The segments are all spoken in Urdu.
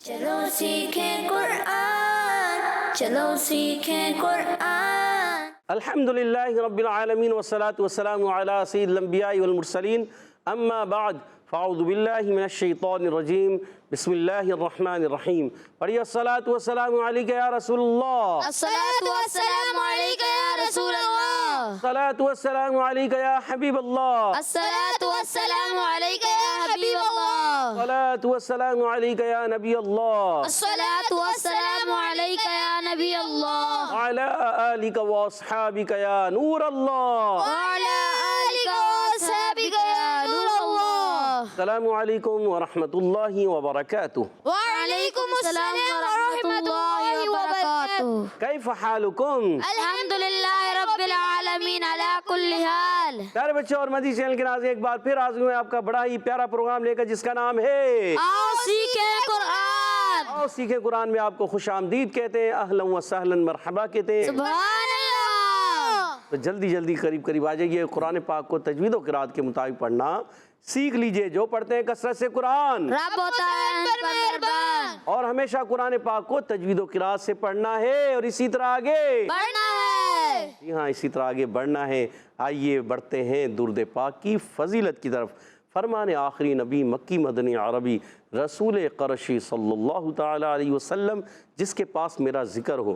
چلو سیکھیں قرآن، چلو سیکھیں قرآن۔ الحمدللہ رب العالمین والصلاة والسلام علی سید الانبیاء والمرسلین، اما بعد فاعوذ باللہ من الشیطان الرجیم، بسم اللہ الرحمن الرحیم۔ پڑھیے الصلاة والسلام علیکہ یا رسول اللہ، الصلاة والسلام علیکہ یا رسول اللہ، الصلاة والسلام علیکہ یا حبیب اللہ، الصلاة والسلام علیکہ یا حبیب اللہ، الصلاة والسلام علیکہ یا نبی اللہ، الصلاة والسلام علیکہ یا نبی اللہ، وعلی آلک واصحابک یا نور اللہ۔ وعلی آلک واصحابک یا نور اللہ۔ السلام علیکم ورحمۃ اللہ وبرکاتہ۔ وعلیکم السلام ورحمۃ اللہ وبرکاتہ۔ کیف حالکم؟ الحمدللہ رب العالمین علی کل حال۔ پیارے بچوں اور مدی چینل کے ناظرین، ایک بار پھر حاضر ہوئے آپ کا بڑا ہی پیارا پروگرام لے کر، جس کا نام ہے آؤ سیکھیں قرآن۔ آؤ سیکھیں قرآن میں آپ کو خوش آمدید کہتے ہیں، اہلا و سہلا مرحبا کہتے ہیں۔ سبحان اللہ۔ تو جلدی جلدی قریب آ جائیے، قرآن پاک کو تجوید و قرآت کے مطابق پڑھنا سیکھ لیجئے۔ جو پڑھتے ہیں کثرت سے قرآن، رب ہوتا ہے ان پر مہربان، اور ہمیشہ قرآن پاک کو تجوید و قرآت سے پڑھنا ہے، اور اسی طرح آگے بڑھنا ہے۔ جی ہاں، اسی طرح آگے بڑھنا ہے۔ آئیے بڑھتے ہیں درود پاک کی فضیلت کی طرف۔ فرمان آخری نبی مکی مدنی عربی رسول قرشی صلی اللہ تعالی علیہ وسلم، جس کے پاس میرا ذکر ہو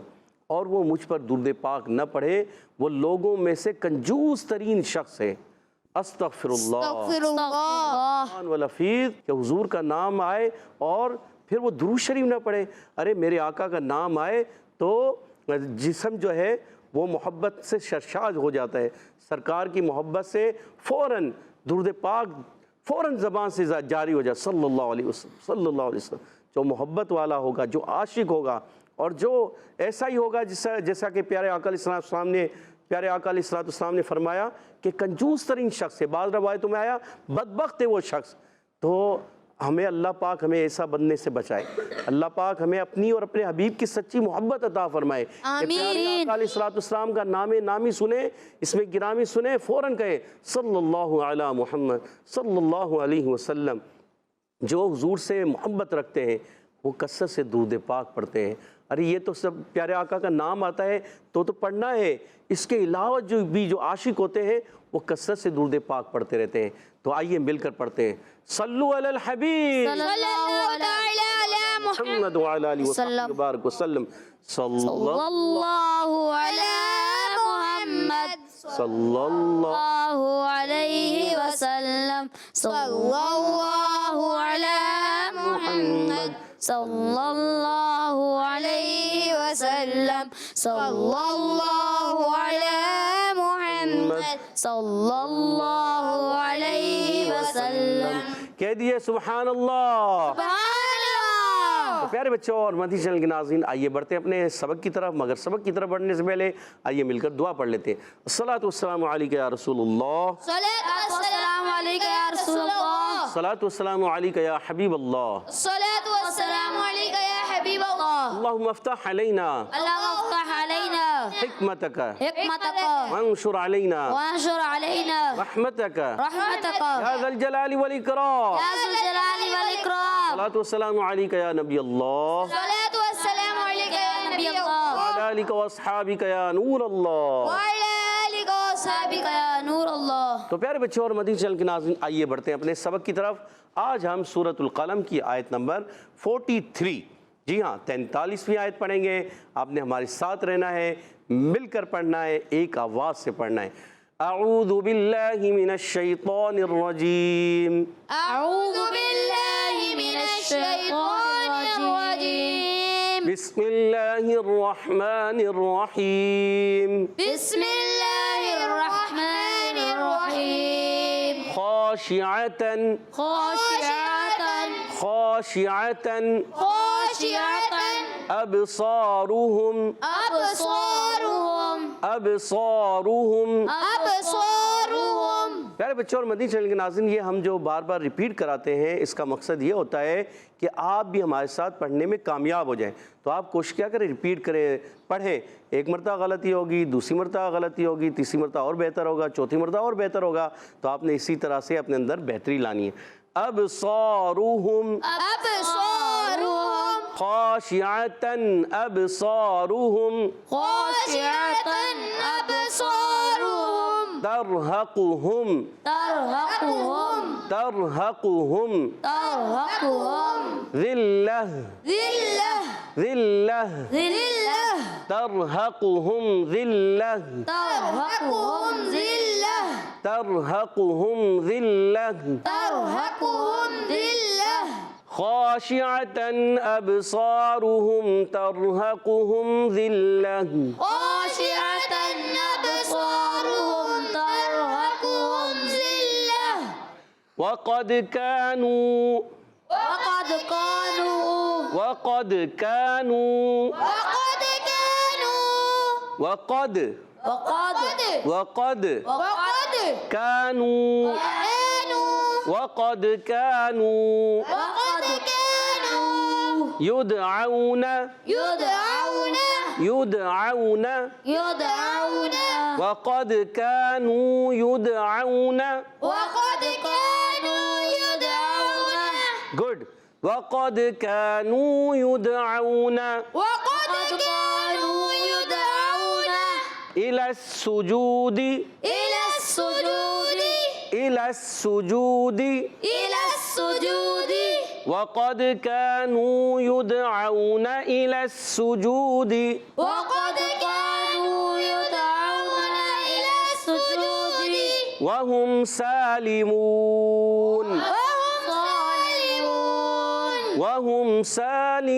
اور وہ مجھ پر درود پاک نہ پڑھے، وہ لوگوں میں سے کنجوس ترین شخص ہے۔ استغفر اللہ استغفر اللہ۔ واللفظ کہ حضور کا نام آئے اور پھر وہ درود شریف نہ پڑھے۔ ارے میرے آقا کا نام آئے تو جسم جو ہے وہ محبت سے سرشار ہو جاتا ہے، سرکار کی محبت سے فوراً درود پاک فوراً زبان سے جاری ہو جائے، صلی اللہ علیہ وسلم، صلی اللہ علیہ وسلم۔ جو محبت والا ہوگا، جو عاشق ہوگا، اور جو ایسا ہی ہوگا جیسا کہ پیارے آقا علیہ السلام نے فرمایا کہ کنجوس ترین شخص ہے، بعض روایتوں میں آیا بدبخت ہے وہ شخص۔ تو ہمیں اللہ پاک ہمیں ایسا بننے سے بچائے، اللہ پاک ہمیں اپنی اور اپنے حبیب کی سچی محبت عطا فرمائے کہ پیارے آقا علیہ السلام کا نام نامی سنے، اس میں گرامی سنے، فوراً کہے صلی اللہ علی محمد صلی اللہ علیہ وسلم۔ جو حضور سے محبت رکھتے ہیں وہ کثرت سے درود پاک پڑھتے ہیں۔ ارے یہ تو سب پیارے آقا کا نام آتا ہے تو پڑھنا ہے، اس کے علاوہ جو عاشق ہوتے ہیں وہ کثرت سے درود پاک پڑھتے رہتے ہیں۔ تو آئیے مل کر پڑھتے ہیں، صلو علی الحبیب صلی اللہ علیہ محمد وعلی آلہ وصحبہ وبارک وسلم، صلی اللہ علیہ محمد صلی اللہ علیہ وسلم، صلی اللہ علیہ محمد صلی اللہ علیہ وسلم، صلی اللہ علیہ محمد صلی اللہ علیہ وسلم۔ کہہ دیئے سبحان اللہ۔ سبحان اللہ۔ تو پیارے بچوں اور مدی چینل کے ناظرین، آئیے بڑھتے ہیں اپنے سبق کی طرف، مگر سبق کی طرف بڑھنے سے پہلے آئیے مل کر دعا پڑھ لیتے ہیں۔ الصلاۃ والسلام علیکہ یا رسول اللہ، صلاۃ والسلام علیکہ یا رسول اللہ، الصلاۃ والسلام علیکہ یا حبیب اللہ، صلاۃ والسلام علیکہ یا حبیب اللہ۔ اللہم افتح علینا اللہم افتح علینا حکمتک حکمتک وانشر علینا وانشر علینا رحمتک رحمتک یا ذا الجلال والاکرام۔ یا ذو الجلال والاکرام۔ الصلاۃ والسلام علیکہ یا نبی اللہ، صلاۃ والسلام علیکہ یا نبی اللہ، وعلی آلک واصحابک یا نور اللہ۔ وعلی آلک واصحابک یا نور اللہ۔ تو پیارے بچوں اور مدنی چینل کے ناظرین، آئیے بڑھتے ہیں اپنے سبق کی طرف۔ آج ہم سورۃ القلم کی آیت نمبر 43، جی ہاں 43ویں آیت پڑھیں گے۔ آپ نے ہمارے ساتھ رہنا ہے، مل کر پڑھنا ہے، ایک آواز سے پڑھنا ہے۔ اعوذ باللہ من الشیطان الرجیم، اعوذ باللہ من الشیطان الرجیم، بسم اللہ الرحمن الرحیم، بسم اللہ الرحمن الرحیم، خاشعۃ خاشعۃ خاشعۃ خاشعۃ ابصارهم ابصارهم ابصارهم۔ ابصارهم۔ پیارے بچوں اور مدنی چینل کے ناظرین، یہ ہم جو بار بار ریپیٹ کراتے ہیں، اس کا مقصد یہ ہوتا ہے کہ آپ بھی ہمارے ساتھ پڑھنے میں کامیاب ہو جائیں۔ تو آپ کوشش کیا کریں، ریپیٹ کریں، پڑھیں۔ ایک مرتبہ غلطی ہوگی، دوسری مرتبہ غلطی ہوگی، تیسری مرتبہ اور بہتر ہوگا، چوتھی مرتبہ اور بہتر ہوگا۔ تو آپ نے اسی طرح سے اپنے اندر بہتری لانی ہے۔ ابصارهم ابصارهم خاشعة أبصارهم خاشعة أبصارهم ترهقهم ترهقهم ذلة ذلة ذلة ذلة ترهقهم ذلة ترهقهم ذلة ترهقهم ذلة ترهقهم ذلة خاشعة أبصارهم ترهقهم ذلة خاشعة أبصارهم ترهقهم ذلة وقد كانوا وقد كانوا وقد كانوا وقد كانوا وقد وقد وقد وقد كانوا كانوا وقد كانوا وقد كانوا يدعون يدعون يدعون يدعون وقد كانوا يدعون وقد كانوا يدعون good وقد كانوا يدعون وقد كانوا يدعون إلى السجود إلى السجود إلى السجود إلى السجود وقد كانوا يدعون إلى السجود وقد كانوا يدعون إلى السجود وهم سالمون وهم ظالمون وهم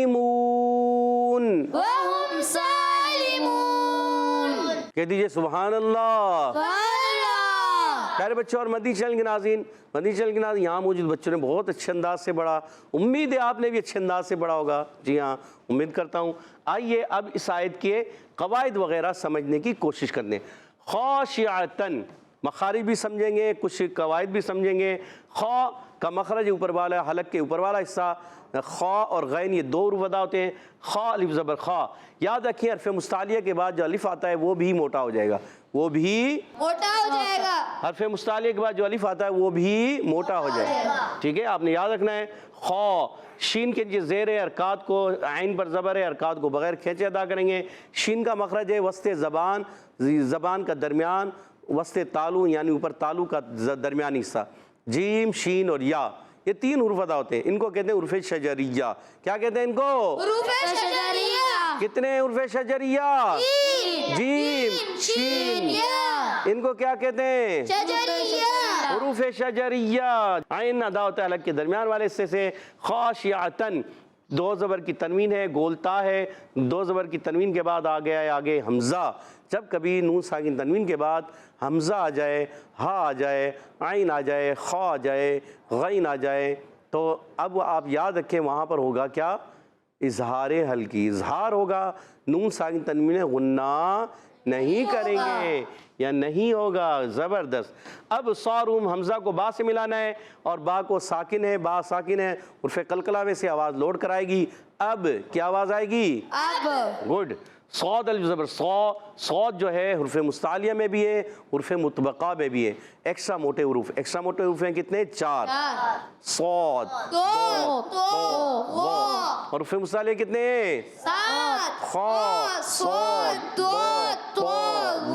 سالمون وهم سالمون کہہ دیجئے سبحان اللہ۔ اللہ پیارے بچوں اور مدنی چینل کے ناظرین، مدنی چینل کے ناظرین، یہاں موجود بچوں نے بہت اچھے انداز سے پڑھا، امید ہے آپ نے بھی اچھے انداز سے پڑھا ہوگا، جی ہاں امید کرتا ہوں۔ آئیے اب اس آیت کے قواعد وغیرہ سمجھنے کی کوشش کرنے۔ خاشعتن مخارج بھی سمجھیں گے، کچھ قواعد بھی سمجھیں گے۔ خا کا مخرج اوپر والا، حلق کے اوپر والا حصہ، خا اور غین یہ دو حروف ادا ہوتے ہیں۔ خا الف زبر خا، یاد رکھیں حرف مستعلیہ کے بعد جو الف آتا ہے وہ بھی موٹا ہو جائے گا، وہ بھی موٹا ہو جائے گا، حرف مستعلیہ کے بعد جو الف آتا ہے وہ بھی موٹا ہو جائے گا، ٹھیک ہے؟ آپ نے یاد رکھنا ہے۔ خا شین کے نیچے زیر ہے، حرکات کو عین پر زبر ہے، حرکات کو بغیر کھینچے ادا کریں گے۔ شین کا مخرج ہے وسط زبان، زبان کا درمیان، وسط تالو یعنی اوپر تالو کا درمیانی حصہ۔ جیم شین اور یا یہ تین حروف ادا ہوتے ہیں، ان کو کہتے ہیں حروف شجریہ۔ کیا کہتے ہیں ان کو؟ حروف شجریہ، کتنے حروف شجریہ؟ جیم شین، یا، ان کو کیا کہتے ہیں؟ شجریہ، حروف شجریہ۔ عین ادا ہوتا ہے حلق کے درمیان والے حصے سے۔ خاشعتن دو زبر کی تنوین ہے، گولتا ہے، دو زبر کی تنوین کے بعد آ گیا ہے آگے حمزہ۔ جب کبھی نون ساکن تنوین کے بعد حمزہ آ جائے، ہا آ جائے، عین آ جائے، خا آ جائے، غین آ جائے، تو اب آپ یاد رکھیں وہاں پر ہوگا کیا؟ اظہار حلقی، اظہار ہوگا، نون ساکن تنوین غنہ نہیں کریں گے یا نہیں ہوگا، زبردست۔ اب صارم حمزہ کو با سے ملانا ہے اور با کو ساکن ہے، با ساکن ہے، حرف قلقلہ میں سے آواز لوڈ کرائے گی۔ اب کیا آواز آئے گی؟ اب گڈ۔ صاد الف زبر صا، صاد جو ہے حرف مستعلیہ میں بھی ہے، حرف مطبقہ میں بھی ہے۔ ایکسٹرا موٹے حروف، ایکسٹرا موٹے حروف ہیں کتنے؟ چار۔ صاد، دو وا اور حرف مستعلیہ کتنے ہیں؟ سات خا، صاد دو تو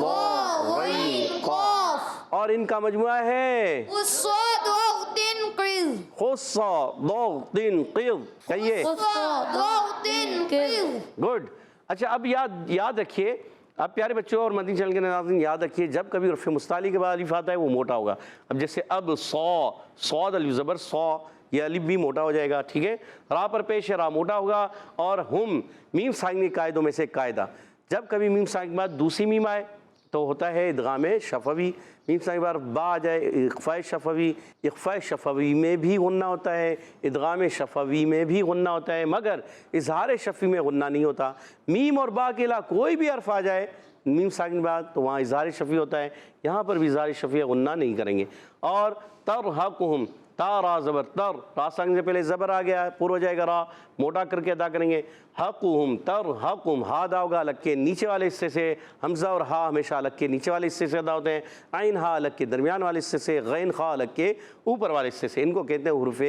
وا غین قاف، اور ان کا مجموعہ ہے والصاد وغد قذ، خصا ضغط قض، کہیے والصاد وغد قذ۔ گڈ۔ اچھا اب یاد رکھیے، اب پیارے بچوں اور مدنی چینل کے ناظرین یاد رکھیے، جب کبھی حرف مستعلی کے بعد الف آتا ہے وہ موٹا ہوگا۔ اب جیسے اب صاد الف زبر صا، یہ الف بھی موٹا ہو جائے گا، ٹھیک ہے؟ را پر پیش ہے، را موٹا ہوگا۔ اور ہم میم ساکن کے قاعدوں میں سے قاعدہ، جب کبھی میم ساکن کے بعد دوسری میم آئے تو ہوتا ہے ادغام شفوی۔ میم ساکن کے بعد با آ جائے، اخفاء شفوی، اخفاء شفوی میں بھی غنہ ہوتا ہے، ادغام شفوی میں بھی غنہ ہوتا ہے، مگر اظہار شفوی میں غنہ نہیں ہوتا۔ میم اور با کے علاوہ کوئی بھی حرف آ جائے میم ساکن کے بعد تو وہاں اظہار شفوی ہوتا ہے، یہاں پر بھی اظہار شفوی غنہ نہیں کریں گے۔ اور ترہقہم، تا را زبر تر، را ساکن سے پہلے زبر آ گیا ہے، پر ہو جائے گا را، موٹا کر کے ادا کریں گے۔ حقہم، ترہقہم، ہا ادا ہوگا حلق کے نیچے والے حصے سے، حمزہ اور ہا ہمیشہ حلق کے نیچے والے حصے سے ادا ہوتے ہیں، عین ہا حلق کے درمیان والے حصے سے، غین خا حلق کے اوپر والے حصے سے، ان کو کہتے ہیں حروف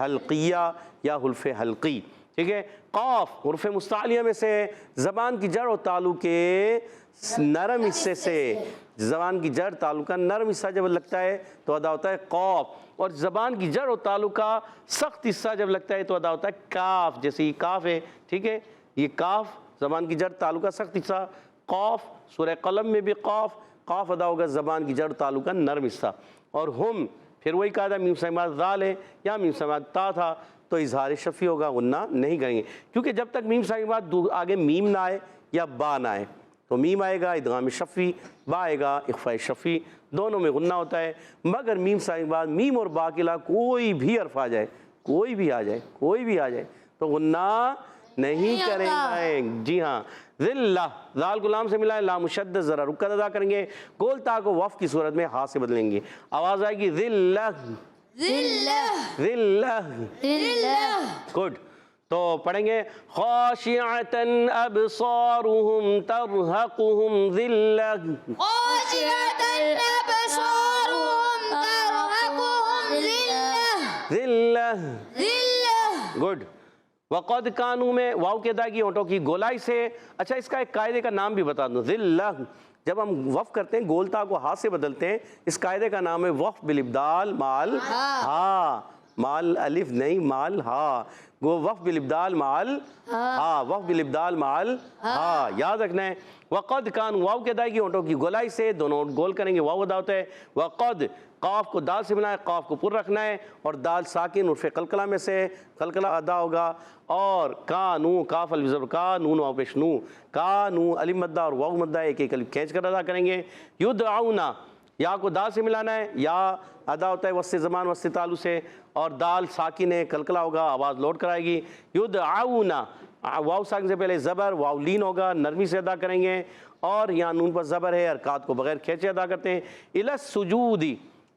حلقیہ یا حرف حلقی۔ ٹھیک ہے. قاف حروف مستعلیہ میں سے ہے، زبان کی جڑ و تعلق کے نرم حصے سے، زبان کی جڑ تعلق کا نرم حصہ جب لگتا ہے تو ادا ہوتا ہے قاف، اور زبان کی جڑ و تعلق کا سخت حصہ جب لگتا ہے تو ادا ہوتا ہے کاف. جیسے یہ کاف ہے، ٹھیک ہے، یہ کاف زبان کی جڑ تعلق کا سخت حصہ. قاف سورہ قلم میں بھی قاف ادا ہوگا زبان کی جڑ تعلق کا نرم حصہ. اور ہم پھر وہی قاعدہ میم سماعت ذال ہے یا میم سماعت تا تھا تو اظہار شفی ہوگا، غنہ نہیں کریں گے، کیونکہ جب تک میم سماعت آگے میم نہ آئے یا با نہ آئے تو میم آئے گا ادغام شفی، با آئے گا اخفاء شفی، دونوں میں غنہ ہوتا ہے. مگر میم سماعت میم اور با کے علاوہ کوئی بھی حرف آ جائے، کوئی بھی آ جائے تو غنہ نہیں کریں گے. جی ہاں. ذلہ ذال غلام سے ملا ہے، لام مشدد ذرا رکت ادا کریں گے، گول تا کو وف کی صورت میں ہا سے بدلیں گے، آواز آئے گی ذلہ ذلہ. گڈ. تو پڑھیں گے خاشعۃ ابصارهم ترہقهم ذلہ. ذلہ. گڈ. وقد کانو میں واو کے ادا کی ہونٹوں کی گولائی سے. اچھا اس کا ایک قاعدے کا نام بھی بتا دوں. ذلہ جب ہم وقف کرتے ہیں گول تا کو ہا سے بدلتے ہیں، اس قاعدے کا نام ہے وقف بالابدال مال ہا، مال الف نہیں مال ہا. وہ وقف بالابدال مال ہا، وقف بالابدال مال ہا یاد رکھنا ہے. وقد کان واو کے ادا کی ہونٹوں کی گولائی سے، دونوں گول کریں گے واو ادا ہوتا ہے. وقد قاف کو دال سے ملانا ہے، قاف کو پر رکھنا ہے، اور دال ساکن حرف قلقلہ میں سے قلقلہ ادا ہوگا. اور کانو کاف الف زبر کا، نون واو پیش نو، کانو الف مدہ اور واو مدہ ایک ایک الف کھینچ کر ادا کریں گے. یدعونا یا کو دال سے ملانا ہے، یا ادا ہوتا ہے وسط زمان وسط تعلق سے، اور دال ساکن ہے قلقلہ ہوگا، آواز لوٹ کر آئے گی. یدعونا واو ساکن سے پہلے زبر، واو لین ہوگا، نرمی سے ادا کریں گے. اور یہاں نون پر زبر ہے، حرکات کو بغیر کھینچے ادا کرتے ہیں. الی السجود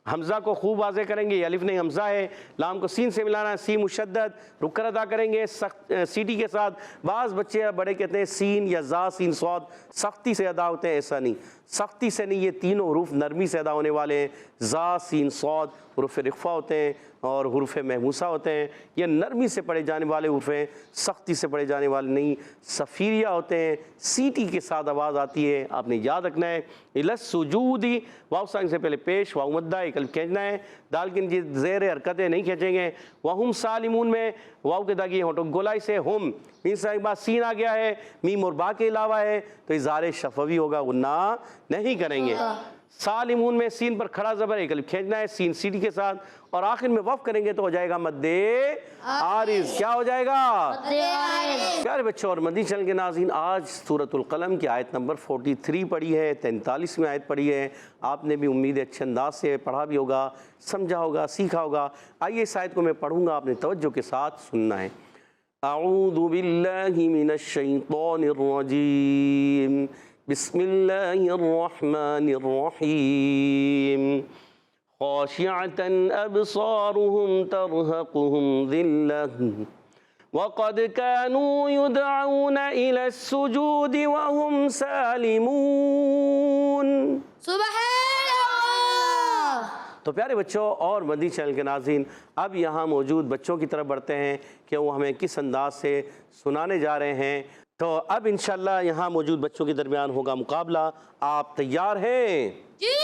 حمزہ کو خوب واضح کریں گے، یہ الف نہیں حمزہ ہے. لام کو سین سے ملانا ہے، سین مشدد رک کر ادا کریں گے سخت سیٹی کے ساتھ. بعض بچے یا بڑے کہتے ہیں سین یا زا سین صاد سختی سے ادا ہوتے ہیں، ایسا نہیں، سختی سے نہیں، یہ تینوں حروف نرمی سے ادا ہونے والے ہیں. زا سین صاد حروف رخفہ ہوتے ہیں اور حروف محموسہ ہوتے ہیں، یہ نرمی سے پڑھے جانے والے حروف ہیں، سختی سے پڑھے جانے والے نہیں. صفیریہ ہوتے ہیں، سیٹی کے ساتھ آواز آتی ہے، آپ نے یاد رکھنا ہے. الی السجود واو ساکن سے پہلے پیش، واو مدہ ایک الف کھینچنا ہے، دال کی نیچے زیر حرکتیں نہیں کھینچیں گے. وہم سالمون میں واو کے داغی ہونٹوں گولائی سے ہم، میم سے بعد سین آ گیا ہے، میم اور با کے علاوہ ہے تو اظہار شفوی ہوگا، غنہ نہیں کریں گے. سالمون میں سین پر کھڑا زبر ایک الف کھینچنا ہے سین سیٹی کے ساتھ، اور آخر میں وقف کریں گے تو ہو جائے گا مد عارض. کیا ہو جائے گا؟ پیارے بچوں اور مدنی چینل کے ناظرین، آج سورۃ القلم کی آیت نمبر 43 پڑھی ہے، 43 میں آیت پڑھی ہے. آپ نے بھی امید اچھے انداز سے پڑھا بھی ہوگا، سمجھا ہوگا، سیکھا ہوگا. آئیے اس آیت کو میں پڑھوں گا، آپ نے توجہ کے ساتھ سننا ہے. اعوذ باللہ من الشیطان الرجیم، بسم اللہ الرحمن الرحیم. خاشعة أبصارهم ترهقهم ذلة وقد كانوا يدعون إلى السجود وهم سالمون. سبحان اللہ. تو پیارے بچوں اور مدنی چینل کے ناظرین، اب یہاں موجود بچوں کی طرف بڑھتے ہیں کہ وہ ہمیں کس انداز سے سنانے جا رہے ہیں. تو اب انشاءاللہ یہاں موجود بچوں کے درمیان ہوگا مقابلہ. آپ تیار ہیں؟ جی.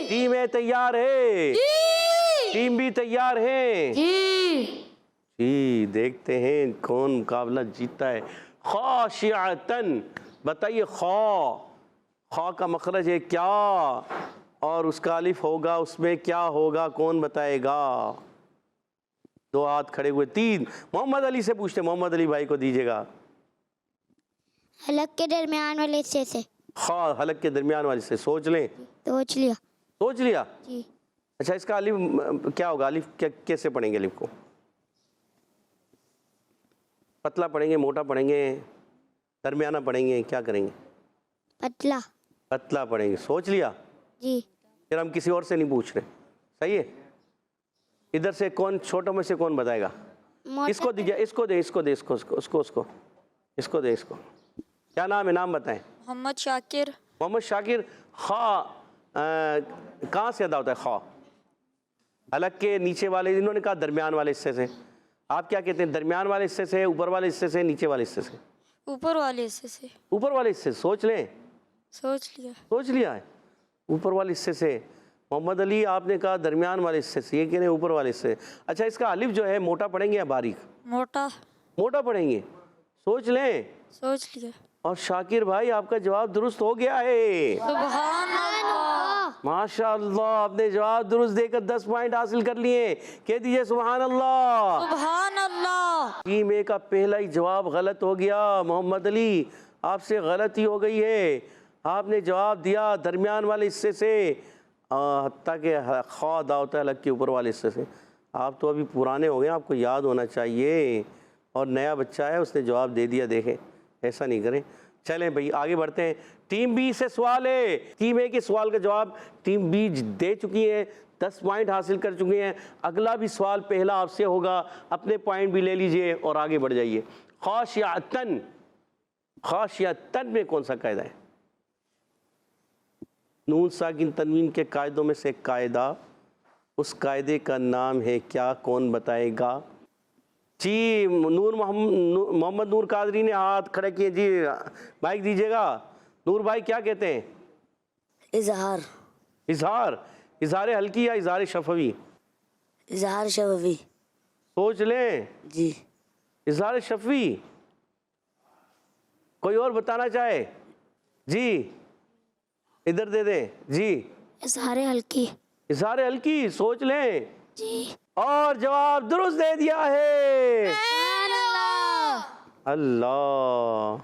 ٹیمیں تیار ہے؟ جی. ٹیم بھی تیار ہے؟ جی. جی دیکھتے ہیں کون مقابلہ جیتتا ہے. خاشعتن، بتائیے خا کا مخرج ہے کیا، اور اس کا الف ہوگا اس میں کیا ہوگا، کون بتائے گا؟ دو ہاتھ کھڑے ہوئے. 3 محمد علی سے پوچھتے، محمد علی بھائی کو دیجیے گا. حلق کے درمیان والے حصے سے. خا حلق کے درمیان والے سے. سوچ لیں. سوچ لیا. سوچ لیا؟ جی. اچھا اس کا الف کیا ہوگا؟ الف کیسے پڑھیں گے؟ الف کو پتلا پڑھیں گے، موٹا پڑھیں گے، درمیانہ پڑھیں گے، کیا کریں گے؟ پتلا. پتلا پڑھیں گے. سوچ لیا؟ جی. پھر ہم کسی اور سے نہیں پوچھ رہے، صحیح ہے؟ ادھر سے کون چھوٹوں میں سے کون بتائے گا؟ اس کو دیجیے، اس کو دے، اس کو دے، اس کو دے. اس کو کیا نام ہے؟ نام بتائیں. محمد شاکر. محمد شاکر. خا کہاں سے ادا ہوتا ہے؟ خا حلق کے نیچے والے، انہوں نے کہا درمیان والے حصے سے. آپ کیا کہتے ہیں؟ درمیان والے حصے سے، اوپر والے حصے سے، نیچے والے حصے سے؟ اوپر والے حصے سے. اوپر والے حصے سے. سوچ لیں. سوچ لیا. سوچ لیا ہے. اوپر والے حصے سے. محمد علی آپ نے کہا درمیان والے حصے سے، یہ کہہ رہے ہیں اوپر والے حصے. اچھا اس کا الف جو ہے موٹا پڑھیں گے یا باریک؟ موٹا. موٹا پڑھیں گے. سوچ لیں. سوچ لیا. اور شاکر بھائی آپ کا جواب درست ہو گیا ہے. سبحان اللہ. ماشاء اللہ، آپ نے جواب درست دے کر 10 پوائنٹ حاصل کر لیے. کہہ دیجئے سبحان اللہ. سبحان اللہ. ٹیم اے کا پہلا ہی جواب غلط ہو گیا. محمد علی آپ سے غلطی ہو گئی ہے. آپ نے جواب دیا درمیان والے حصے سے، حتیٰ کہ خواہ دا ہوتا ہے الگ کے اوپر والے حصے سے. آپ تو ابھی پرانے ہو گئے، آپ کو یاد ہونا چاہیے. اور نیا بچہ ہے، اس نے جواب دے دیا. دیکھیں ایسا نہیں کریں. چلیں بھئی آگے بڑھتے ہیں. ٹیم بی سے سوال ہے. ٹیم اے کے سوال کا جواب ٹیم بی دے چکی ہے، 10 پوائنٹ حاصل کر چکے ہیں. اگلا بھی سوال پہلا آپ سے ہوگا. اپنے پوائنٹ بھی لے لیجئے اور آگے بڑھ جائیے. خاشعتن، خاشعتن میں کون سا قاعدہ ہے؟ نون ساکن تنوین کے قاعدوں میں سے ایک قاعدہ، اس قاعدے کا نام ہے کیا؟ کون بتائے گا؟ جی محمد نور قادری نے ہاتھ کھڑے کیے. جی مائک دیجیے گا. نور بھائی کیا کہتے ہیں؟ اظہار. اظہار. اظہار حلقی یا اظہار شفوی؟ اظہار شفوی. سوچ لیں. جی. اظہار شفوی. کوئی اور بتانا چاہے؟ جی ادھر دے دیں. جی اظہار حلقی. اظہار حلقی. سوچ لیں. جی. اور جواب درست دے دیا ہے. اللہ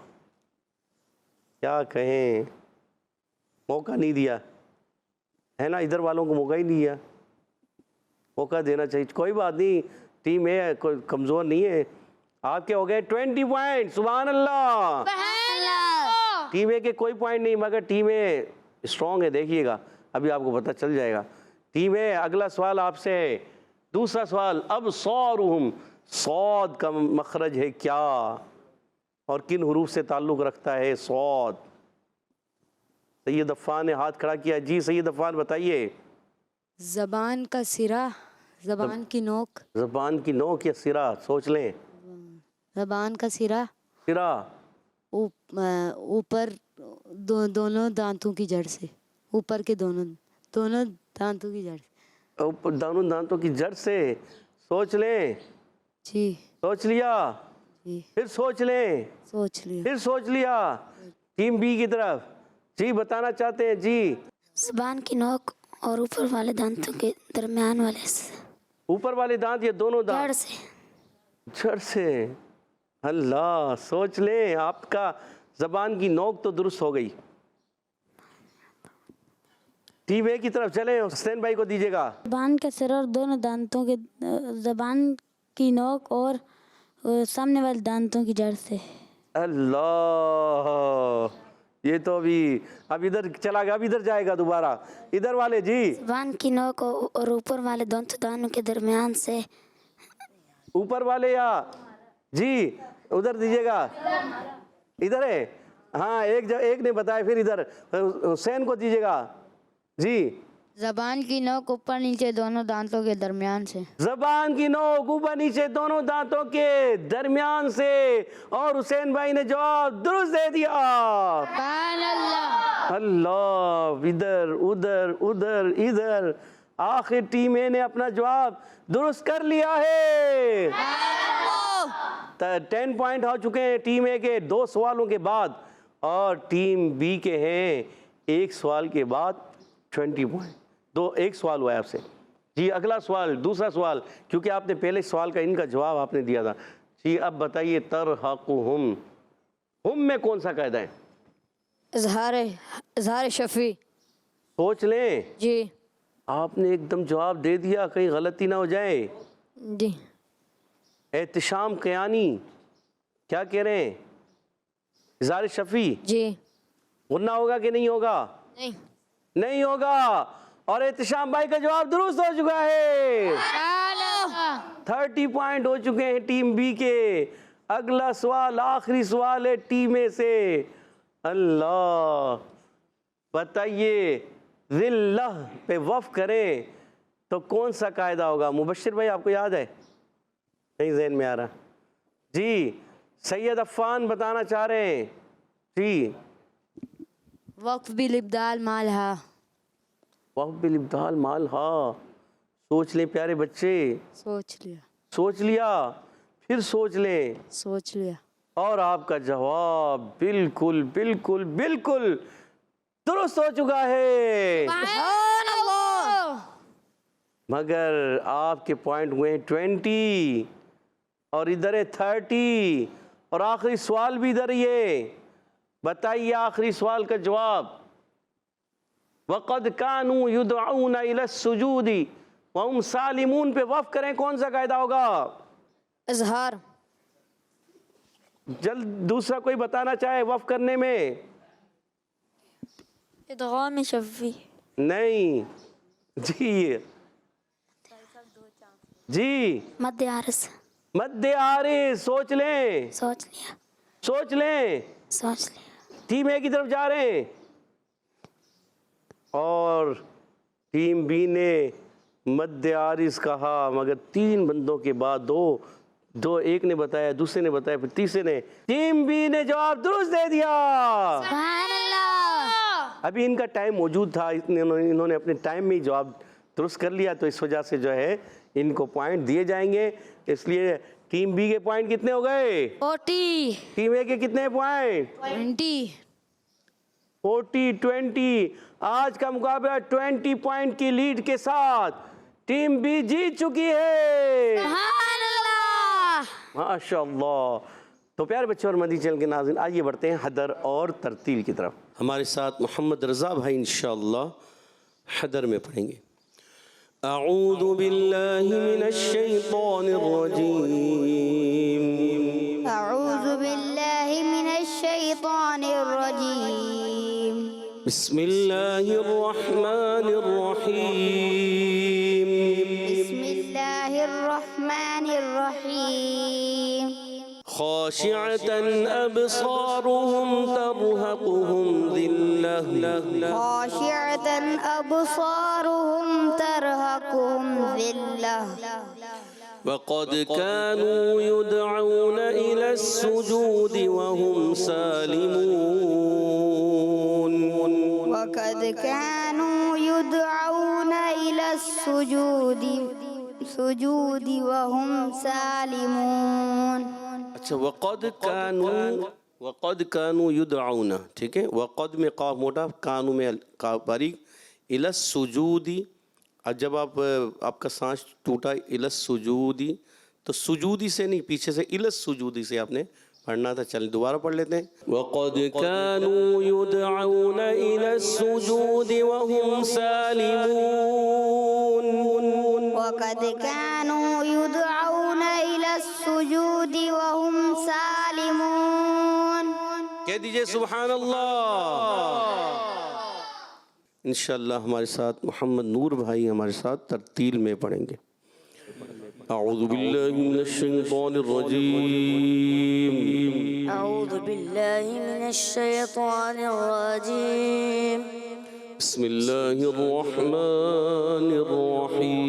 کیا کہیں، موقع نہیں دیا ہے نا. ادھر والوں کو موقع ہی نہیں دیا. موقع دینا چاہیے. کوئی بات نہیں، ٹیم اے کوئی کمزور نہیں ہے. آپ کے ہو گئے 20 پوائنٹ. سبحان اللہ. ٹیم اے کے کوئی پوائنٹ نہیں، مگر ٹیم اے اسٹرانگ ہے. دیکھیے گا ابھی آپ کو پتہ چل جائے گا. ٹیم اے اگلا سوال آپ سے. دوسرا سوال، اب صورہم، صاد کا مخرج ہے کیا اور کن حروف سے تعلق رکھتا ہے صاد؟ سید عفان نے ہاتھ کھڑا کیا. جی سید عفان بتائیے. زبان کا سرا، زبان کی نوک. زبان کی نوک یا سرا؟ سوچ لیں. زبان کا سرا، سرا اوپر دونوں دانتوں کی جڑ سے، اوپر کے دونوں دانتوں کی جڑ سے. اوپر دونوں دانتوں کی جڑ سے. سوچ لیں. جی. سوچ لیا؟ جی. پھر سوچ لیں. سوچ لیا. پھر سوچ لیا. ٹیم بی کی طرف. جی بتانا چاہتے ہیں. جی زبان کی نوک اور اوپر والے دانتوں کے درمیان والے سے. اوپر والے دانت یا دونوں جڑ دانت؟ سے. جڑ سے. اللہ سوچ لیں. آپ کا زبان کی نوک تو درست ہو گئی. ٹیم اے کی طرف چلیں. حسین بھائی کو دیجیے گا. زبان کا سر اور دونوں دانتوں کے، زبان کی نوک اور سامنے والے دانتوں کی جڑ سے. اللہ یہ تو اب ادھر چلا گیا. اب ادھر جائے گا دوبارہ. ادھر والے. جی زبان کی نوک اور اوپر والے دونوں دانتوں کے درمیان سے. اوپر والے یا جی ادھر دیجیے گا. ادھر ہے. ہاں ایک نے بتایا. پھر ادھر حسین کو دیجیے گا. جی زبان کی نوک اوپر نیچے دونوں دانتوں کے درمیان سے. زبان کی نوک اوپر نیچے دونوں دانتوں کے درمیان سے. اور حسین بھائی نے جواب درست دے دیا. سبحان اللہ. اللہ. ادھر ادھر ادھر ادھر. آخر ٹیم اے نے اپنا جواب درست کر لیا ہے. 10 پوائنٹ ہو چکے ہیں ٹیم اے کے 2 سوالوں کے بعد. اور ٹیم بی کے ہیں 1 سوال کے بعد 20 پوائنٹ. ایک سوال ہوا ہے آپ سے. جی اگلا سوال، دوسرا سوال، کیونکہ آپ نے پہلے سوال کا ان کا جواب آپ نے دیا تھا. جی اب بتائیے. ترحقہم، ہم میں کون سا قاعدہ ہے؟ اظہار شفوی. سوچ لیں. جی. آپ نے ایک دم جواب دے دیا، کہیں غلطی نہ ہو جائے. جی. احتشام قیانی کیا کہہ رہے ہیں؟ اظہار شفوی. جی. غنہ ہوگا کہ نہیں ہوگا؟ نہیں. نہیں ہوگا. اور احتشام بھائی کا جواب درست ہو چکا ہے. 30 پوائنٹ ہو چکے ہیں ٹیم بی کے. اگلا سوال آخری سوال ہے ٹیم اے سے. اللہ بتائیے. ذلہ پہ وقف کریں تو کون سا قاعدہ ہوگا؟ مبشر بھائی آپ کو یاد ہے؟ نہیں ذہن میں آ رہا؟ جی سید عفان بتانا چاہ رہے ہیں جی. وقف بالابدال مالہا. وقف بالابدال مالہا. سوچ لیں پیارے بچے, سوچ لیا, سوچ لیا, پھر سوچ لیں, سوچ لیا. اور آپ کا جواب بالکل بالکل بالکل درست ہو چکا ہے. سبحان اللہ. مگر آپ کے پوائنٹ ہوئے 20 اور ادھر ہے 30 اور آخری سوال بھی ادھر ہی ہے. بتائیے آخری سوال کا جواب. وَقَدْ كَانُوا يُدْعَوْنَ إِلَى السُّجُودِ وَهُمْ سَالِمُونَ پہ وقف کریں, کون سا قاعدہ ہوگا؟ اظہار. جلد دوسرا کوئی بتانا چاہے وقف کرنے میں؟ ادغام شفی. نہیں جی جی مد عارض. مد عارض. سوچ لیں, سوچ لیا, سوچ لیں. سوچ لیا. ٹیم اے کی طرف جا رہے ہیں اور ٹیم بی نے مد عارض کہا, مگر 3 بندوں کے بعد دو ایک نے بتایا, دوسرے نے بتایا, پھر تیسرے نے. ٹیم بی نے جواب درست دے دیا. سبحان اللہ. ابھی ان کا ٹائم موجود تھا, انہوں نے اپنے ٹائم میں ہی جواب درست کر لیا, تو اس وجہ سے جو ہے ان کو پوائنٹ دیے جائیں گے. اس لیے ٹیم بی کے پوائنٹ کتنے ہو گئے؟ 40. ٹیم اے کے کتنے پوائنٹ؟ 20. 40-20. آج کا مقابلہ 20 پوائنٹ کی لیڈ کے ساتھ ٹیم بی جیت چکی ہے. سبحان اللہ. ماشاء اللہ. تو پیارے بچے اور مدنی چینل کے ناظرین, آئیے بڑھتے ہیں حدر اور ترتیل کی طرف. ہمارے ساتھ محمد رضا بھائی انشاءاللہ حدر میں پڑھیں گے. اعوذ باللہ من الشیطان الرجیم. أعوذ بالله من الشيطان الرجيم. بسم اللہ الرحمن الرحیم. بسم الله الرحمن الرحيم. خاشعة أبصارهم ترهقهم ذلة خاشعة أبصارهم ترهقهم ذلة وقد كانوا يدعون إلى السجود وهم سالمون. وقد كانوا يدعون إلى السجود وهم سالمون. اچھا, وقد كانوا يدعون, ٹھیک ہے, وقد میں قاف موٹا, کانو میں قاف باریک, الى السجود. اب جب آپ کا سانس ٹوٹا الى السجود, تو سجودی سے نہیں, پیچھے سے الى السجود سے آپ نے پڑھنا تھا. چلیں دوبارہ پڑھ لیتے ہیں. وقد كانوا يدعون الى السجود وهم سالمون. وقد كانوا يدعون إلى السجود وهم سالمون. کہہ دیجئے سبحان اللہ. انشاءاللہ ہمارے ساتھ محمد نور بھائی ہمارے ساتھ ترتیل میں پڑھیں گے. اعوذ باللہ من الشیطان الرجیم. أعوذ بالله من الشيطان الرجيم. بسم اللہ الرحمن الرحیم.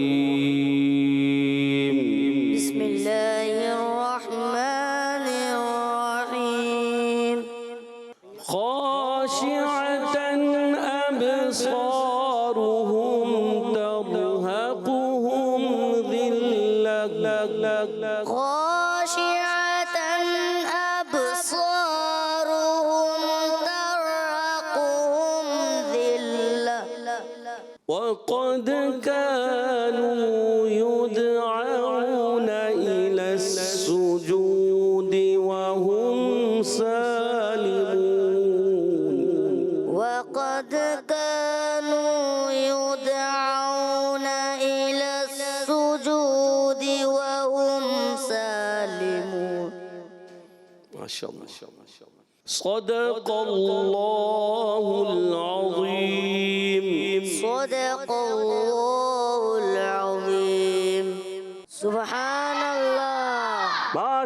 بسم الله الرحمن الرحيم. خاشعة أبصارهم ترهقهم ذلة خاشعة أبصارهم ترهقهم ذلة وقد كانوا يدعون إلى السجود وهم سالمون. وقد كانوا يدعون إلى السجود وهم سالمون. ما شاء الله. صدق الله العظيم. صدق الله العظيم. سبحان الله. ما